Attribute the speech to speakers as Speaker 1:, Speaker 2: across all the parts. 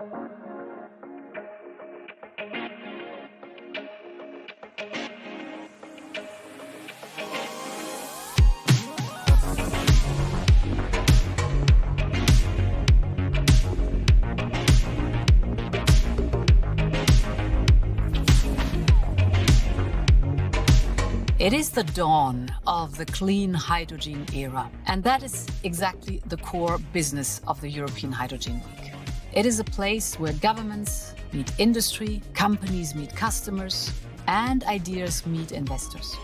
Speaker 1: It is the dawn of the clean hydrogen era, and that is exactly the core business of the European Hydrogen Week. It is a place where governments meet industry, companies meet customers, and ideas meet investors.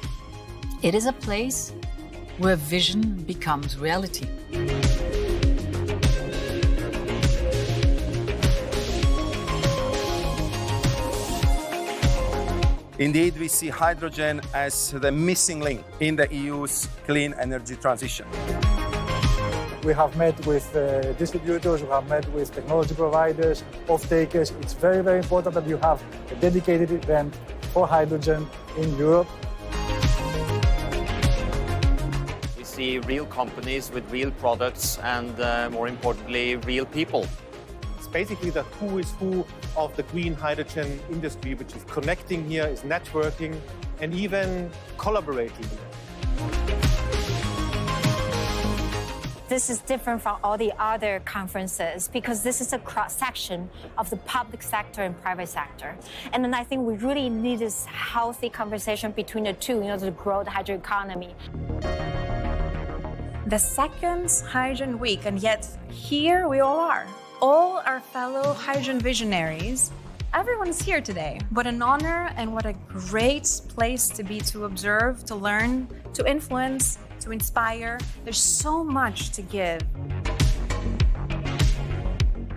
Speaker 1: It is a place where vision becomes reality.
Speaker 2: Indeed, we see hydrogen as the missing link in the EU's clean energy transition.
Speaker 3: We have met with distributors, we have met with technology providers, off-takers. It's very, very important that you have a dedicated event for hydrogen in Europe.
Speaker 4: We see real companies with real products and, more importantly, real people.
Speaker 5: It's basically the who is who of the green hydrogen industry, which is connecting here, is networking, and even collaborating.
Speaker 6: This is different from all the other conferences because this is a cross-section of the public sector and private sector. And then I think we really need this healthy conversation between the two in order to grow the hydrogen economy.
Speaker 7: The second Hydrogen Week, and yet here we all are. All our fellow hydrogen visionaries. Everyone is here today. What an honor and what a great place to be, to observe, to learn, to influence, to inspire. There's so much to give.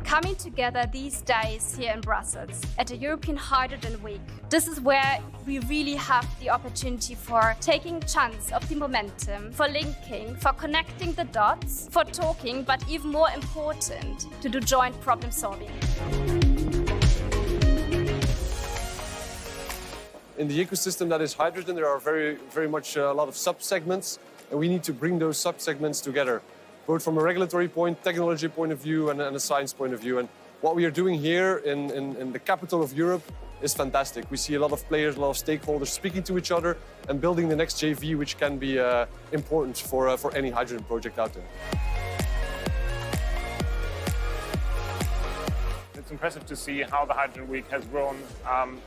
Speaker 8: Coming together these days here in Brussels at the European Hydrogen Week, this is where we really have the opportunity for taking chance of the momentum, for linking, for connecting the dots, for talking, but even more important, to do joint problem solving.
Speaker 9: In the ecosystem that is hydrogen, there are very much a lot of sub-segments, and we need to bring those sub-segments together, both from a regulatory point, technology point of view, and a science point of view. And what we are doing here in the capital of Europe is fantastic. We see a lot of players, a lot of stakeholders speaking to each other and building the next JV, which can be important for any hydrogen project out there.
Speaker 10: It's impressive to see how the Hydrogen Week has grown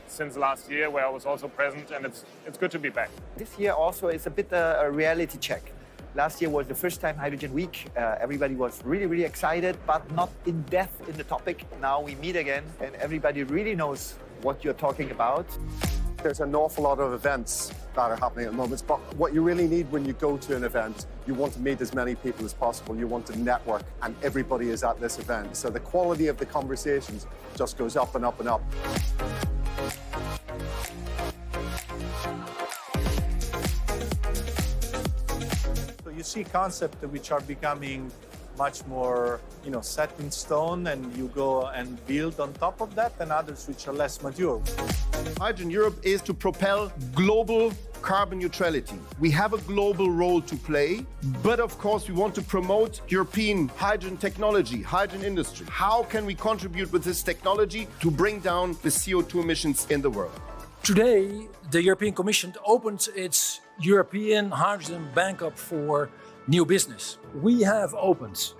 Speaker 10: since last year, where I was also present, and it's good to be back.
Speaker 11: This year also is a bit a reality check. Last year was the first time Hydrogen Week. Everybody was really, really excited, but not in depth in the topic. Now we meet again, and everybody really knows what you're talking about.
Speaker 12: There's an awful lot of events that are happening at the moment, but what you really need when you go to an event, you want to meet as many people as possible, you want to network, and everybody is at this event. So the quality of the conversations just goes up and up and up.
Speaker 3: So you see concepts which are becoming much more, set in stone, and you go and build on top of that, and others which are less mature.
Speaker 13: Hydrogen Europe is to propel global carbon neutrality. We have a global role to play, but of course we want to promote European hydrogen technology, hydrogen industry. How can we contribute with this technology to bring down the CO2 emissions in the world?
Speaker 14: Today, the European Commission opened its European Hydrogen Bank up for new business. We have opened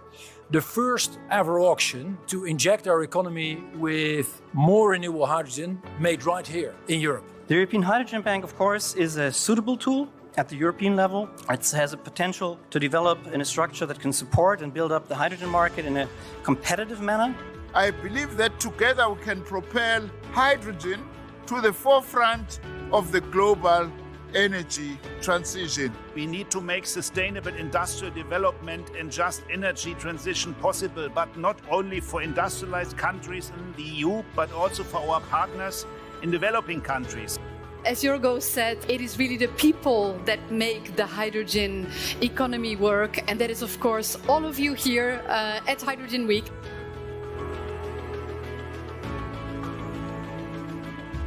Speaker 14: the first ever auction to inject our economy with more renewable hydrogen made right here in Europe.
Speaker 15: The European Hydrogen Bank, of course, is a suitable tool at the European level. It has a potential to develop in a structure that can support and build up the hydrogen market in a competitive manner.
Speaker 13: I believe that together we can propel hydrogen to the forefront of the global energy transition.
Speaker 16: We need to make sustainable industrial development and just energy transition possible, but not only for industrialized countries in the EU, but also for our partners in developing countries.
Speaker 17: As Jorgo said, it is really the people that make the hydrogen economy work, and that is, of course, all of you here at Hydrogen Week.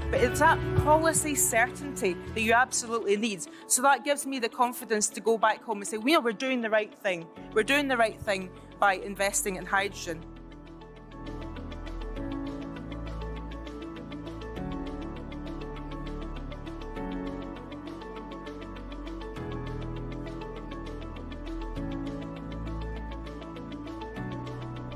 Speaker 18: But it's that policy certainty that you absolutely need. So that gives me the confidence to go back home and say, we're doing the right thing. We're doing the right thing by investing in hydrogen.